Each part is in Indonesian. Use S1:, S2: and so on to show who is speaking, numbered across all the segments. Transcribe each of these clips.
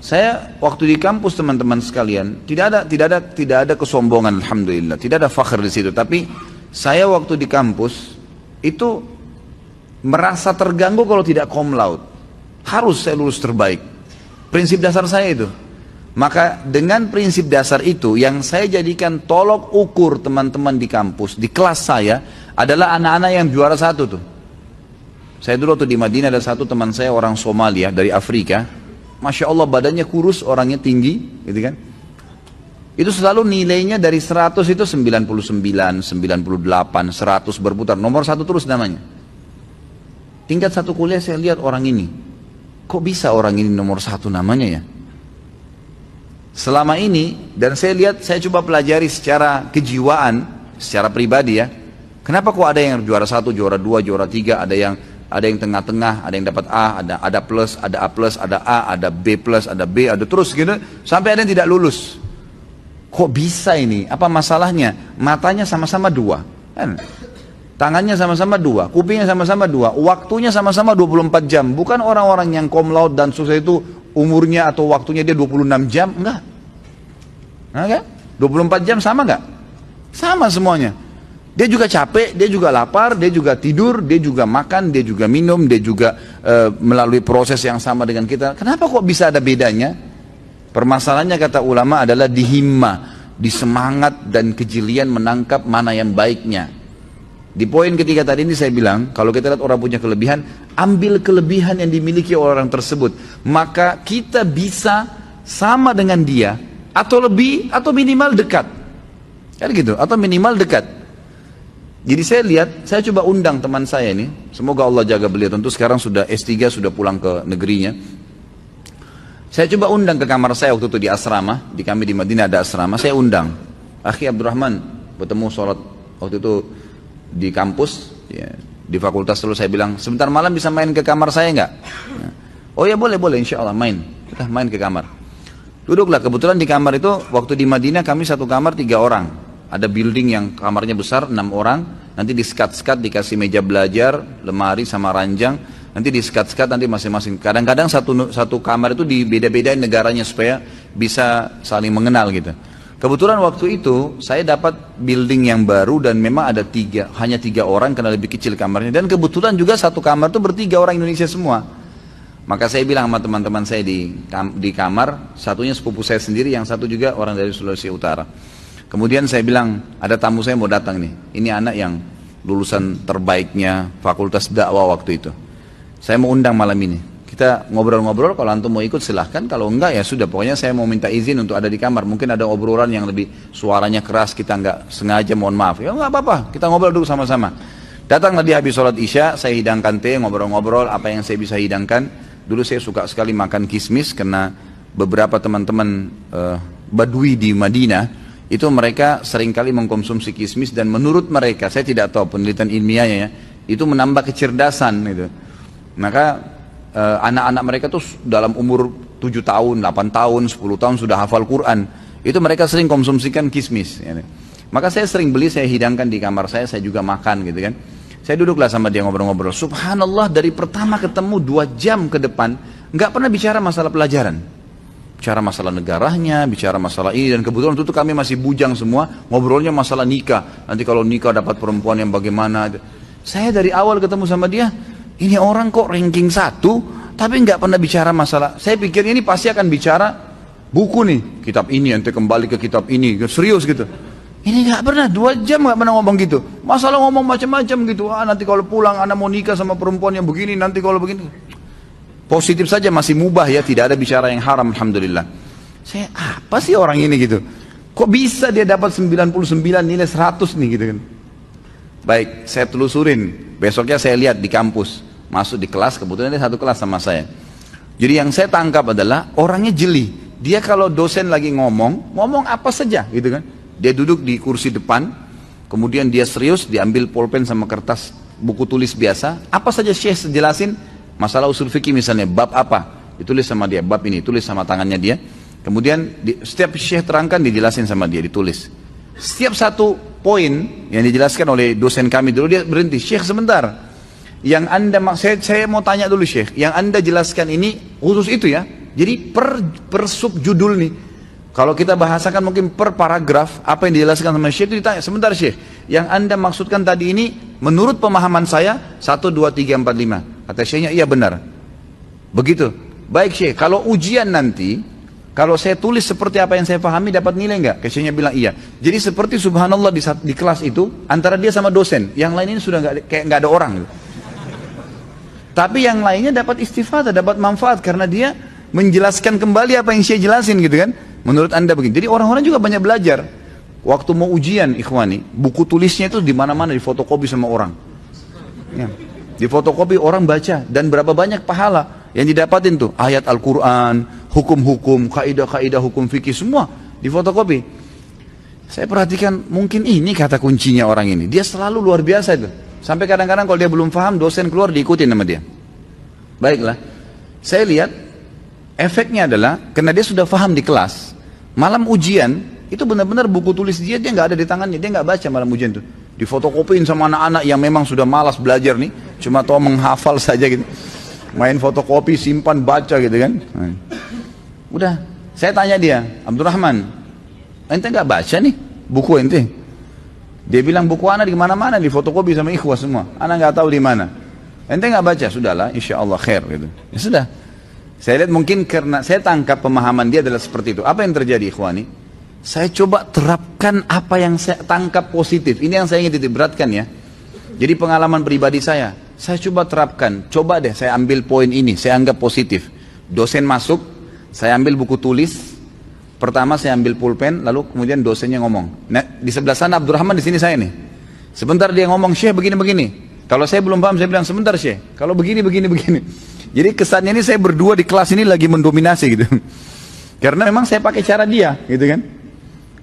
S1: Saya waktu di kampus teman-teman sekalian, tidak ada kesombongan, alhamdulillah, tidak ada fakhr di situ. Tapi saya waktu di kampus itu merasa terganggu kalau tidak cum laude. Harus saya lulus terbaik. Prinsip dasar saya itu. Maka dengan prinsip dasar itu yang saya jadikan tolok ukur teman-teman di kampus, di kelas saya adalah anak-anak yang juara satu tuh. Saya dulu waktu di Madinah ada satu teman saya orang Somalia dari Afrika. Masya Allah badannya kurus, orangnya tinggi, gitu kan. Itu selalu nilainya dari 100 itu 99, 98, 100 berputar. Nomor satu terus namanya. Tingkat satu kuliah saya lihat orang ini. Kok bisa orang ini nomor satu namanya ya? Selama ini, dan saya lihat, saya coba pelajari secara kejiwaan, secara pribadi ya. Kenapa kok ada yang juara satu, juara dua, juara tiga, ada yang tengah-tengah, ada yang dapat A, ada plus, ada A plus, ada A, ada B plus, ada B, ada terus gitu, sampai ada yang tidak lulus. Kok bisa ini? Apa masalahnya? Matanya sama-sama dua, kan? Tangannya sama-sama dua, kupingnya sama-sama dua, waktunya sama-sama 24 jam. Bukan orang-orang yang cum laude dan sukses itu umurnya atau waktunya dia 26 jam, enggak. Nah, kan? 24 jam sama enggak? Sama semuanya. Dia juga capek, dia juga lapar, dia juga tidur, dia juga makan, dia juga minum, dia juga melalui proses yang sama dengan kita. Kenapa kok bisa ada bedanya? Permasalahannya kata ulama adalah di himma, di semangat dan kejelian menangkap mana yang baiknya. Di poin ketiga tadi ini saya bilang, kalau kita lihat orang punya kelebihan, ambil kelebihan yang dimiliki orang tersebut. Maka kita bisa sama dengan dia, atau lebih, atau minimal dekat. Kan gitu, atau minimal dekat. Jadi saya lihat, saya coba undang teman saya ini, semoga Allah jaga beliau, tentu sekarang sudah S3, sudah pulang ke negerinya. Saya coba undang ke kamar saya waktu itu di asrama, di kami di Madinah ada asrama, saya undang. Akhi Abdurrahman, bertemu sholat waktu itu di kampus, ya, di fakultas dulu saya bilang, sebentar malam bisa main ke kamar saya enggak? Ya. Oh ya boleh, insya Allah main, kita main ke kamar. Duduklah, kebetulan di kamar itu, waktu di Madinah kami satu kamar 3 orang. Ada building yang kamarnya besar, 6 orang, nanti di sekat-sekat dikasih meja belajar, lemari sama ranjang, nanti di sekat-sekat nanti masing-masing. Kadang-kadang satu kamar itu dibeda-bedain negaranya supaya bisa saling mengenal gitu. Kebetulan waktu itu saya dapat building yang baru dan memang ada hanya 3 orang karena lebih kecil kamarnya. Dan kebetulan juga satu kamar itu bertiga orang Indonesia semua. Maka saya bilang sama teman-teman saya di kamar, satunya sepupu saya sendiri, yang satu juga orang dari Sulawesi Utara. Kemudian saya bilang, ada tamu saya mau datang nih. Ini anak yang lulusan terbaiknya fakultas dakwah waktu itu. Saya mau undang malam ini. Kita ngobrol-ngobrol, kalau antum mau ikut silahkan. Kalau enggak ya sudah, pokoknya saya mau minta izin untuk ada di kamar. Mungkin ada obrolan yang lebih suaranya keras, kita enggak sengaja, mohon maaf. Ya enggak apa-apa, kita ngobrol dulu sama-sama. Datanglah dia habis sholat isya, saya hidangkan teh, ngobrol-ngobrol, apa yang saya bisa hidangkan. Dulu saya suka sekali makan kismis, karena beberapa teman-teman Badui di Madinah, itu mereka seringkali mengkonsumsi kismis dan menurut mereka, saya tidak tahu penelitian ilmiahnya ya, itu menambah kecerdasan gitu. Maka anak-anak mereka tuh dalam umur 7 tahun, 8 tahun, 10 tahun sudah hafal Quran. Itu mereka sering konsumsikan kismis gitu. Maka saya sering beli, saya hidangkan di kamar saya juga makan gitu kan. Saya duduklah sama dia ngobrol-ngobrol. Subhanallah, dari pertama ketemu 2 jam ke depan nggak pernah bicara masalah pelajaran. Bicara masalah negaranya, bicara masalah ini, dan kebetulan itu kami masih bujang semua, ngobrolnya masalah nikah. Nanti kalau nikah dapat perempuan yang bagaimana. Saya dari awal ketemu sama dia, ini orang kok ranking 1, tapi nggak pernah bicara masalah. Saya pikir ini pasti akan bicara buku nih, kitab ini, nanti kembali ke kitab ini, serius gitu. Ini nggak pernah, 2 jam nggak pernah ngomong gitu. Masalah ngomong macam-macam gitu. Nanti kalau pulang anak mau nikah sama perempuan yang begini, nanti kalau begini. Positif saja, masih mubah ya, tidak ada bicara yang haram, alhamdulillah. Saya, apa sih orang ini gitu? Kok bisa dia dapat 99 nilai 100 nih gitu kan? Baik, saya telusurin. Besoknya saya lihat di kampus, masuk di kelas, kebetulan dia satu kelas sama saya. Jadi yang saya tangkap adalah orangnya jeli. Dia kalau dosen lagi ngomong apa saja gitu kan? Dia duduk di kursi depan, kemudian dia serius, diambil pulpen sama kertas buku tulis biasa, apa saja Syekh jelasin. Masalah usul fikih misalnya, bab apa, ditulis sama dia, bab ini, tulis sama tangannya dia. Kemudian setiap syekh terangkan dijelasin sama dia, ditulis. Setiap satu poin yang dijelaskan oleh dosen kami dulu, dia berhenti, Syekh sebentar. Yang anda, saya mau tanya dulu Syekh, yang anda jelaskan ini khusus itu ya, Jadi per subjudul nih, kalau kita bahasakan mungkin per paragraf, apa yang dijelaskan sama Syekh itu ditanya, sebentar Syekh, yang anda maksudkan tadi ini menurut pemahaman saya 1, 2, 3, 4, 5. Kata Syekhnya, iya benar. Begitu. Baik Syekh, kalau ujian nanti, kalau saya tulis seperti apa yang saya pahami dapat nilai enggak? Syekhnya bilang iya. Jadi seperti subhanallah di kelas itu, antara dia sama dosen, yang lain ini sudah kayak nggak ada orang gitu. Tapi yang lainnya dapat istifadah, dapat manfaat karena dia menjelaskan kembali apa yang saya jelasin gitu kan. Menurut anda begini. Jadi orang-orang juga banyak belajar. Waktu mau ujian ikhwani, buku tulisnya itu di mana-mana difotokopi sama orang. Ya. Difotokopi orang baca dan berapa banyak pahala yang didapatin tuh. Ayat Al-Quran, hukum-hukum, kaidah-kaidah hukum fikih semua difotokopi. Saya perhatikan mungkin ini kata kuncinya orang ini. Dia selalu luar biasa itu. Sampai kadang-kadang kalau dia belum paham, dosen keluar diikutin sama dia. Baiklah, saya lihat efeknya adalah karena dia sudah paham di kelas, malam ujian itu benar-benar buku tulis dia nggak ada di tangannya, dia nggak baca malam ujian itu, difotokopiin sama anak-anak yang memang sudah malas belajar nih, cuma tahu menghafal saja gitu, main fotokopi, simpan, baca gitu kan. Udah, saya tanya dia, Abdurrahman, ente nggak baca nih buku ente? Dia bilang buku anak di mana-mana difotokopi sama ikhwah semua, anak nggak tahu di mana. Ente nggak baca, sudahlah, insya Allah khair gitu. Ya sudah. Saya lihat mungkin karena saya tangkap pemahaman dia adalah seperti itu. Apa yang terjadi ikhwani? Saya coba terapkan apa yang saya tangkap positif. Ini yang saya ingin titik-beratkan ya. Jadi pengalaman pribadi saya coba terapkan. Coba deh saya ambil poin ini, saya anggap positif. Dosen masuk, saya ambil buku tulis. Pertama saya ambil pulpen, lalu kemudian dosennya ngomong. Nah, di sebelah sana Abdurrahman, di sini saya nih. Sebentar dia ngomong, Syekh begini-begini. Kalau saya belum paham, saya bilang sebentar Syekh. Kalau begini-begini. Jadi kesannya ini saya berdua di kelas ini lagi mendominasi gitu. Karena memang saya pakai cara dia gitu kan.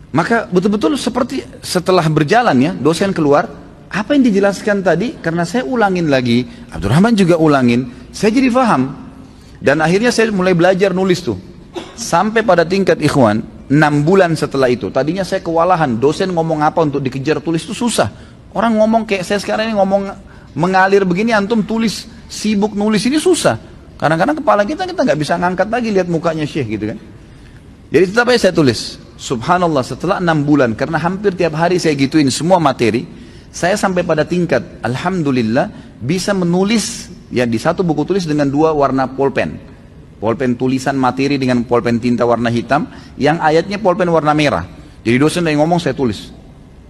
S1: Maka betul-betul seperti setelah berjalan ya, dosen keluar, apa yang dijelaskan tadi, karena saya ulangin lagi, Abdurrahman juga ulangin, saya jadi paham. Dan akhirnya saya mulai belajar nulis tuh. Sampai pada tingkat ikhwan, 6 bulan setelah itu, tadinya saya kewalahan, dosen ngomong apa untuk dikejar tulis itu susah. Orang ngomong kayak saya sekarang ini ngomong mengalir begini, antum tulis, sibuk nulis ini susah. Kadang-kadang kepala kita nggak bisa ngangkat lagi lihat mukanya Syekh gitu kan. Jadi tetap aja saya tulis. Subhanallah, setelah 6 bulan, karena hampir tiap hari saya gituin semua materi, saya sampai pada tingkat, alhamdulillah, bisa menulis ya di satu buku tulis dengan 2 warna pulpen. Pulpen tulisan materi dengan pulpen tinta warna hitam, yang ayatnya pulpen warna merah. Jadi dosen yang ngomong saya tulis.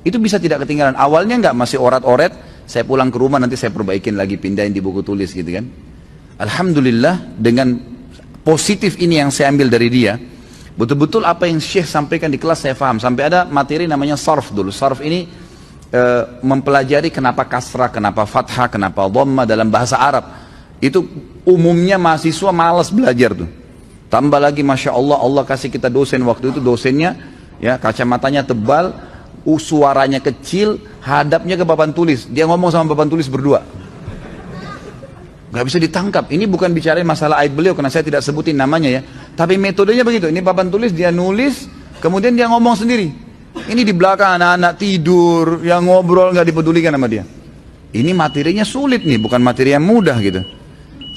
S1: Itu bisa tidak ketinggalan. Awalnya nggak, masih orat-oret, saya pulang ke rumah nanti saya perbaikin lagi, pindahin di buku tulis gitu kan. Alhamdulillah dengan positif ini yang saya ambil dari dia, betul-betul apa yang Syekh sampaikan di kelas saya paham. Sampai ada materi namanya sarf dulu. Sarf ini mempelajari kenapa kasrah, kenapa fathah, kenapa dhamma dalam bahasa Arab. Itu umumnya mahasiswa malas belajar tuh. Tambah lagi Masya Allah, Allah kasih kita dosen waktu itu, dosennya ya kacamatanya tebal, suaranya kecil, hadapnya ke papan tulis. Dia ngomong sama papan tulis berdua. Gak bisa ditangkap. Ini bukan bicarain masalah aib beliau karena saya tidak sebutin namanya ya. Tapi metodenya begitu. Ini papan tulis, dia nulis, kemudian dia ngomong sendiri. Ini di belakang anak-anak tidur, yang ngobrol gak dipedulikan sama dia. Ini materinya sulit nih, bukan materi yang mudah gitu.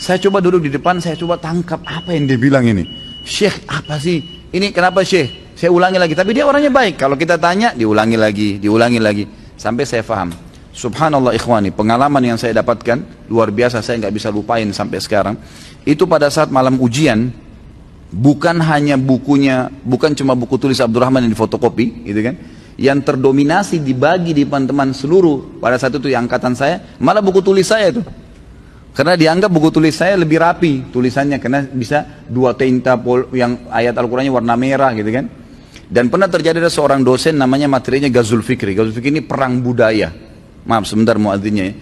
S1: Saya coba duduk di depan, saya coba tangkap apa yang dia bilang ini. Syekh, apa sih? Ini kenapa Syekh? Saya ulangi lagi. Tapi dia orangnya baik. Kalau kita tanya, diulangi lagi. Sampai saya paham. Subhanallah ikhwani, pengalaman yang saya dapatkan luar biasa, saya nggak bisa lupain sampai sekarang. Itu pada saat malam ujian, bukan hanya bukunya, bukan cuma buku tulis Abdurrahman yang difotokopi, gitu kan? Yang terdominasi dibagi di teman-teman seluruh pada saat itu yang angkatan saya, malah buku tulis saya itu. Karena dianggap buku tulis saya lebih rapi tulisannya, karena bisa 2 tinta yang ayat Al-Qurannya warna merah, gitu kan? Dan pernah terjadi ada seorang dosen namanya materinya Ghazul Fikri. Ghazul Fikri ini perang budaya. Maaf sebentar muadzinnya ya.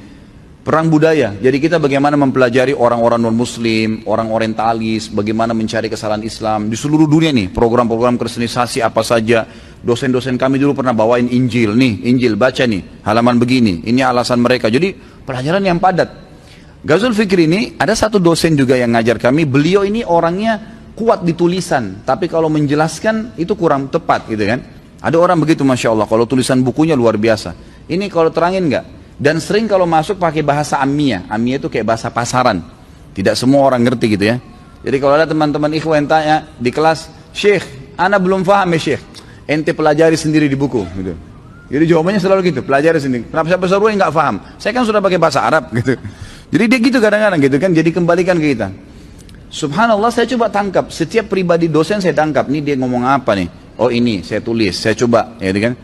S1: Perang budaya. Jadi kita bagaimana mempelajari orang-orang non-muslim, orang orientalis, bagaimana mencari kesalahan Islam di seluruh dunia nih. Program-program kristenisasi apa saja. Dosen-dosen kami dulu pernah bawain Injil nih, Injil baca nih, halaman begini. Ini alasan mereka. Jadi pelajaran yang padat. Ghazul Fikri ini ada satu dosen juga yang ngajar kami. Beliau ini orangnya kuat di tulisan, tapi kalau menjelaskan itu kurang tepat gitu kan. Ada orang begitu Masya Allah, kalau tulisan bukunya luar biasa. Ini kalau terangin enggak? Dan sering kalau masuk pakai bahasa Ammiyah. Ammiyah itu kayak bahasa pasaran. Tidak semua orang ngerti gitu ya. Jadi kalau ada teman-teman ikhwan yang tanya di kelas, Syekh, ana belum paham ya Syekh, ente pelajari sendiri di buku gitu. Jadi jawabannya selalu gitu, pelajari sendiri. Kenapa saya pesan nggak paham? Saya kan sudah pakai bahasa Arab gitu. Jadi dia gitu kadang-kadang gitu kan, jadi kembalikan ke kita. Subhanallah, saya coba tangkap, setiap pribadi dosen saya tangkap, nih dia ngomong apa nih? Oh ini, saya tulis, saya coba, ya kan?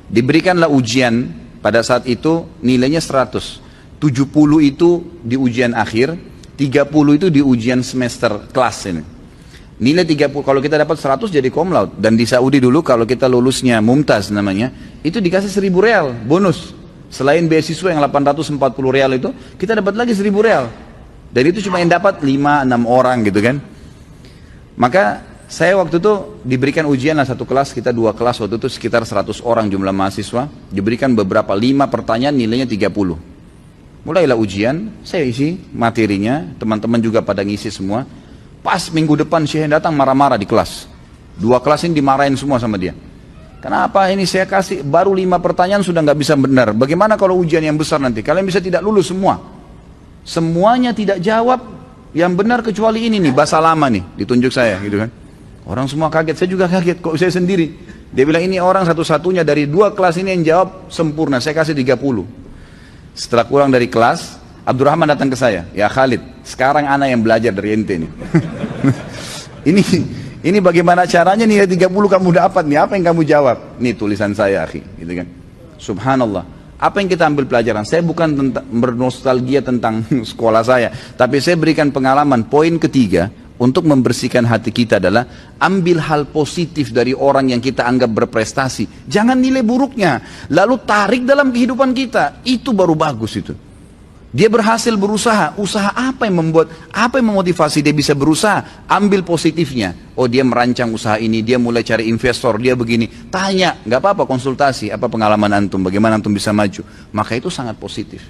S1: Diberikanlah ujian, pada saat itu nilainya 100. 70 itu di ujian akhir, 30 itu di ujian semester kelas ini. Nilai 30, kalau kita dapat 100 jadi cum laude. Dan di Saudi dulu kalau kita lulusnya mumtaz namanya, itu dikasih 1.000 real bonus. Selain beasiswa yang 840 real itu, kita dapat lagi 1.000 real. Dan itu cuma yang dapat 5-6 orang gitu kan. Maka saya waktu itu diberikan ujian lah satu kelas, kita 2 kelas waktu itu sekitar 100 orang jumlah mahasiswa. Diberikan beberapa 5 pertanyaan nilainya 30. Mulailah ujian, saya isi materinya, teman-teman juga pada ngisi semua. Pas minggu depan Syekh datang marah-marah di kelas. 2 kelas ini dimarahin semua sama dia. Kenapa ini saya kasih baru 5 pertanyaan sudah nggak bisa benar. Bagaimana kalau ujian yang besar nanti? Kalian bisa tidak lulus semua. Semuanya tidak jawab yang benar kecuali ini nih, bahasa lama nih, ditunjuk saya gitu kan. Orang semua kaget, saya juga kaget kok saya sendiri. Dia bilang ini orang satu-satunya dari 2 kelas ini yang jawab sempurna, saya kasih 30. Setelah pulang dari kelas, Abdurrahman datang ke saya, ya Khalid, sekarang anak yang belajar dari ente nih. ini bagaimana caranya nilai 30 kamu dapat nih, apa yang kamu jawab? Nih tulisan saya akhi, gitu kan. Subhanallah, apa yang kita ambil pelajaran? Saya bukan bernostalgia tentang sekolah saya, tapi saya berikan pengalaman. Poin ketiga, untuk membersihkan hati kita adalah ambil hal positif dari orang yang kita anggap berprestasi. Jangan nilai buruknya, lalu tarik dalam kehidupan kita. Itu baru bagus itu. Dia berhasil berusaha, usaha apa yang membuat, apa yang memotivasi dia bisa berusaha? Ambil positifnya. Oh dia merancang usaha ini, dia mulai cari investor, dia begini. Tanya, nggak apa-apa konsultasi, apa pengalaman antum, bagaimana antum bisa maju. Maka itu sangat positif.